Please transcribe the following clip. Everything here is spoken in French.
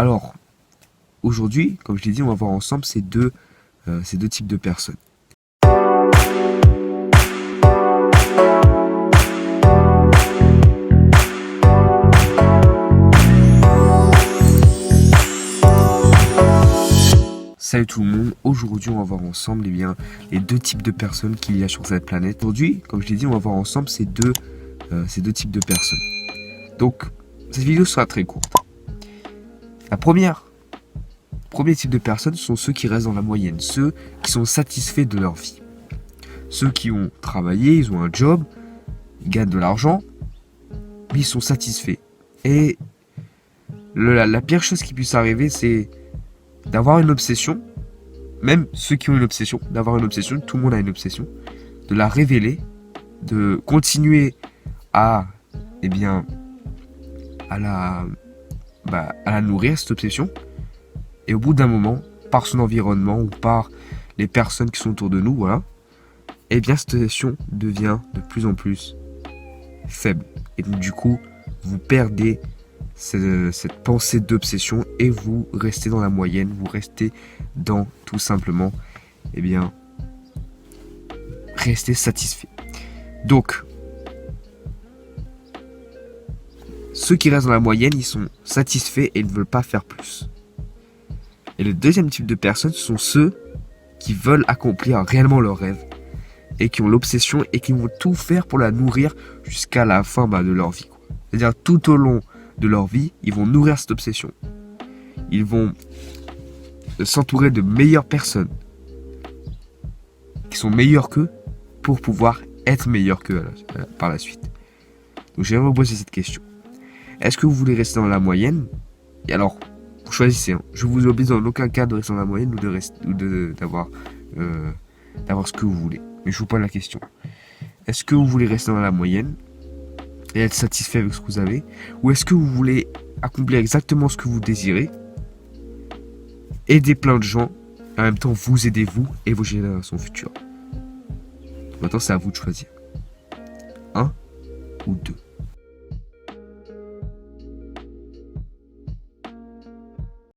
Alors, aujourd'hui, comme je l'ai dit, on va voir ensemble ces deux types de personnes. Salut tout le monde, aujourd'hui on va voir ensemble les deux types de personnes qu'il y a sur cette planète. Aujourd'hui, comme je l'ai dit, on va voir ensemble ces deux types de personnes. Donc, cette vidéo sera très courte. Premier type de personnes sont ceux qui restent dans la moyenne, ceux qui sont satisfaits de leur vie. Ceux qui ont travaillé, ils ont un job, ils gagnent de l'argent, mais ils sont satisfaits. Et la pire chose qui puisse arriver, c'est d'avoir une obsession, même ceux qui ont une obsession, d'avoir une obsession, tout le monde a une obsession, de la révéler, de continuer à la nourrir, cette obsession, et au bout d'un moment, par son environnement ou par les personnes qui sont autour de nous, voilà, cette obsession devient de plus en plus faible. Et donc du coup, vous perdez cette pensée d'obsession et vous restez dans la moyenne, vous restez dans tout simplement, restez satisfait. Donc, ceux qui restent dans la moyenne, ils sont satisfaits et ils ne veulent pas faire plus. Et le deuxième type de personnes, ce sont ceux qui veulent accomplir réellement leurs rêves et qui ont l'obsession et qui vont tout faire pour la nourrir jusqu'à la fin de leur vie. C'est-à-dire tout au long de leur vie, ils vont nourrir cette obsession. Ils vont s'entourer de meilleures personnes qui sont meilleures qu'eux pour pouvoir être meilleurs qu'eux par la suite. Donc j'aimerais vous poser cette question. Est-ce que vous voulez rester dans la moyenne? Et alors, vous choisissez. Je vous oblige dans aucun cas de rester dans la moyenne ou d'avoir ce que vous voulez. Mais je vous pose la question. Est-ce que vous voulez rester dans la moyenne et être satisfait avec ce que vous avez, ou est-ce que vous voulez accomplir exactement ce que vous désirez, aider plein de gens, et en même temps vous aidez vous et vos générations futures? Maintenant c'est à vous de choisir. Un ou deux.